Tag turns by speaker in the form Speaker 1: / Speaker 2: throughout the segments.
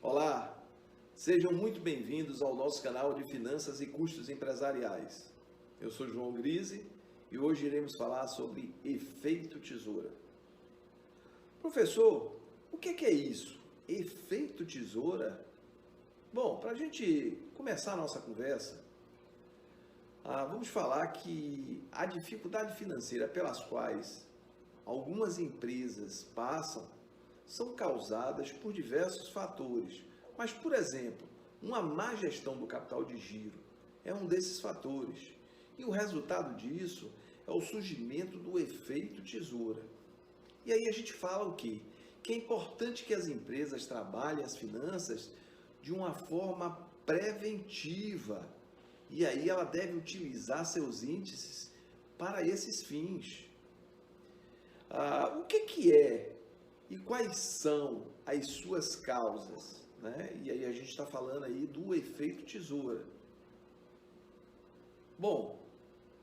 Speaker 1: Olá, sejam muito bem-vindos ao nosso canal de Finanças e Custos Empresariais. Eu sou João Grise e hoje iremos falar sobre efeito tesoura. Professor, o que é isso? Efeito tesoura? Bom, para a gente começar a nossa conversa, vamos falar que a dificuldade financeira pelas quais algumas empresas passam são causadas por diversos fatores. Mas, por exemplo, uma má gestão do capital de giro é um desses fatores. E o resultado disso é o surgimento do efeito tesoura. E aí a gente fala o quê? Que é importante que as empresas trabalhem as finanças de uma forma preventiva. E aí ela deve utilizar seus índices para esses fins. O que é e quais são as suas causas? Né? E aí a gente está falando aí do efeito tesoura. Bom,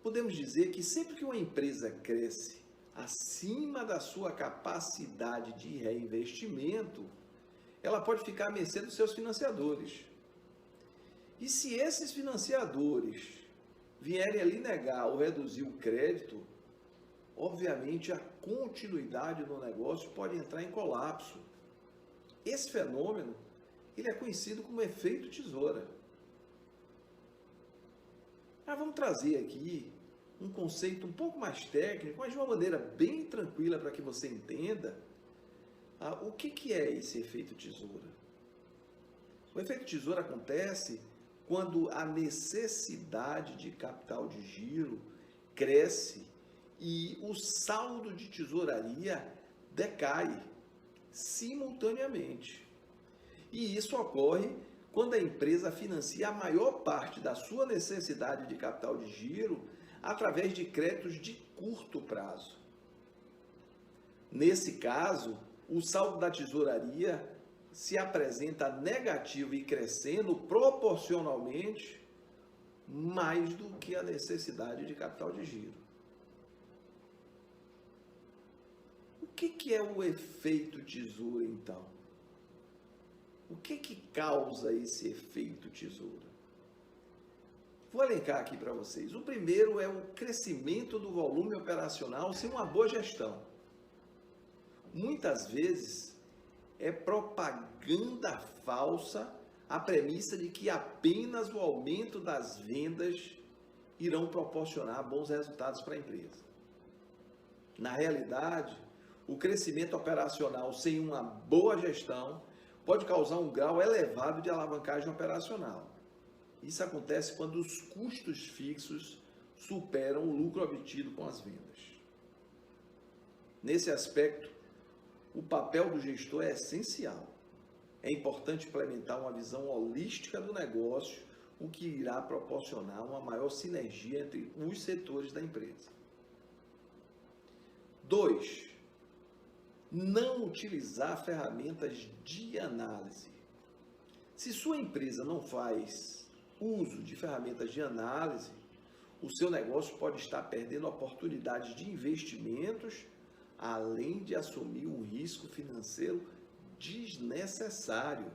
Speaker 1: podemos dizer que sempre que uma empresa cresce acima da sua capacidade de reinvestimento, ela pode ficar à mercê dos seus financiadores. E se esses financiadores vierem ali negar ou reduzir o crédito, obviamente a continuidade do negócio pode entrar em colapso. Esse fenômeno, ele é conhecido como efeito tesoura. Mas vamos trazer aqui um conceito um pouco mais técnico, mas de uma maneira bem tranquila para que você entenda o que é esse efeito tesoura. O efeito tesoura acontece quando a necessidade de capital de giro cresce e o saldo de tesouraria decai simultaneamente. E isso ocorre quando a empresa financia a maior parte da sua necessidade de capital de giro através de créditos de curto prazo. Nesse caso, o saldo da tesouraria se apresenta negativo e crescendo proporcionalmente mais do que a necessidade de capital de giro. O que é o efeito tesoura, então? O que causa esse efeito tesoura? Vou elencar aqui para vocês. O primeiro é o crescimento do volume operacional sem uma boa gestão. Muitas vezes é propaganda falsa a premissa de que apenas o aumento das vendas irão proporcionar bons resultados para a empresa. Na realidade, o crescimento operacional sem uma boa gestão pode causar um grau elevado de alavancagem operacional. Isso acontece quando os custos fixos superam o lucro obtido com as vendas. Nesse aspecto, o papel do gestor é essencial. É importante implementar uma visão holística do negócio, o que irá proporcionar uma maior sinergia entre os setores da empresa. 2. Não utilizar ferramentas de análise. Se sua empresa não faz uso de ferramentas de análise, o seu negócio pode estar perdendo oportunidades de investimentos, além de assumir um risco financeiro desnecessário.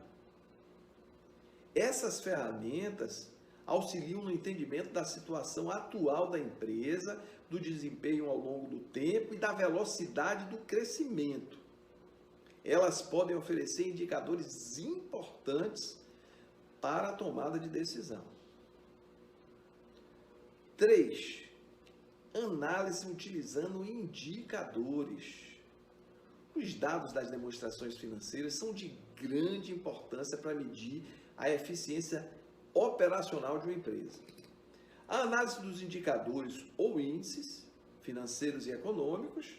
Speaker 1: Essas ferramentas auxiliam no entendimento da situação atual da empresa, do desempenho ao longo do tempo e da velocidade do crescimento. Elas podem oferecer indicadores importantes para a tomada de decisão. 3. Análise utilizando indicadores. Os dados das demonstrações financeiras são de grande importância para medir a eficiência operacional de uma empresa. A análise dos indicadores ou índices financeiros e econômicos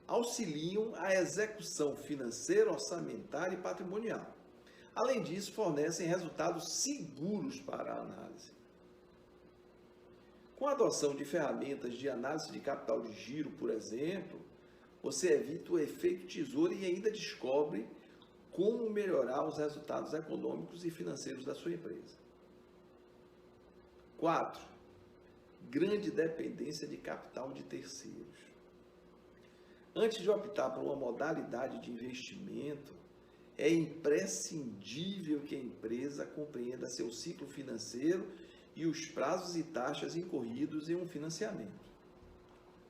Speaker 1: auxiliam a execução financeira, orçamentária e patrimonial. Além disso, fornecem resultados seguros para a análise. Com a adoção de ferramentas de análise de capital de giro, por exemplo, você evita o efeito tesoura e ainda descobre como melhorar os resultados econômicos e financeiros da sua empresa. 4. Grande dependência de capital de terceiros. Antes de optar por uma modalidade de investimento, é imprescindível que a empresa compreenda seu ciclo financeiro e os prazos e taxas incorridos em um financiamento.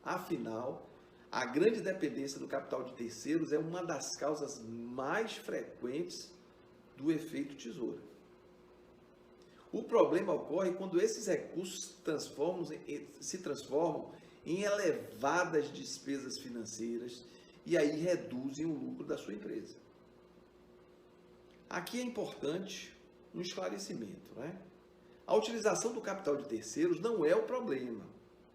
Speaker 1: Afinal, a grande dependência do capital de terceiros é uma das causas mais frequentes do efeito tesoura. O problema ocorre quando esses recursos se transformam em elevadas despesas financeiras e aí reduzem o lucro da sua empresa. Aqui é importante um esclarecimento, né? A utilização do capital de terceiros não é o problema,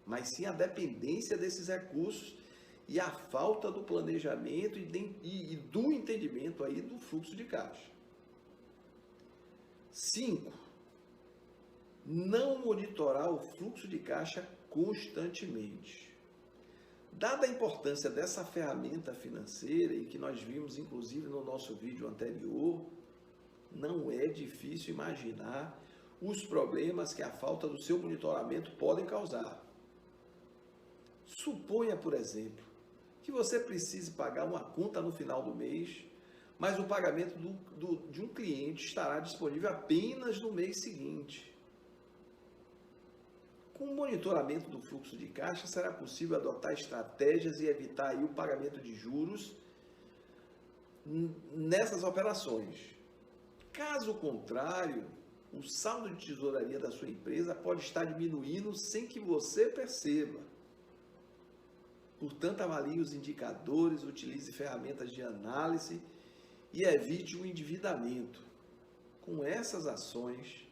Speaker 1: mas sim a dependência desses recursos e a falta do planejamento e do entendimento aí do fluxo de caixa. 5. Não monitorar o fluxo de caixa constantemente. Dada a importância dessa ferramenta financeira, e que nós vimos inclusive no nosso vídeo anterior, não é difícil imaginar os problemas que a falta do seu monitoramento podem causar. Suponha, por exemplo, que você precise pagar uma conta no final do mês, mas o pagamento de um cliente estará disponível apenas no mês seguinte. Com o monitoramento do fluxo de caixa, será possível adotar estratégias e evitar aí o pagamento de juros nessas operações. Caso contrário, o saldo de tesouraria da sua empresa pode estar diminuindo sem que você perceba. Portanto, avalie os indicadores, utilize ferramentas de análise e evite o endividamento. Com essas ações,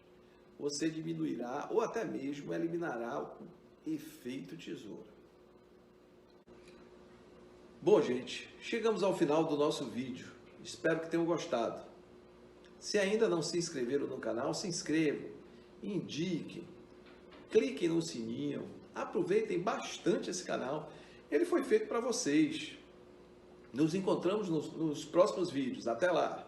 Speaker 1: você diminuirá ou até mesmo eliminará o efeito tesoura. Bom, gente, chegamos ao final do nosso vídeo. Espero que tenham gostado. Se ainda não se inscreveram no canal, se inscrevam, indiquem, cliquem no sininho, aproveitem bastante esse canal. Ele foi feito para vocês. Nos encontramos nos próximos vídeos. Até lá!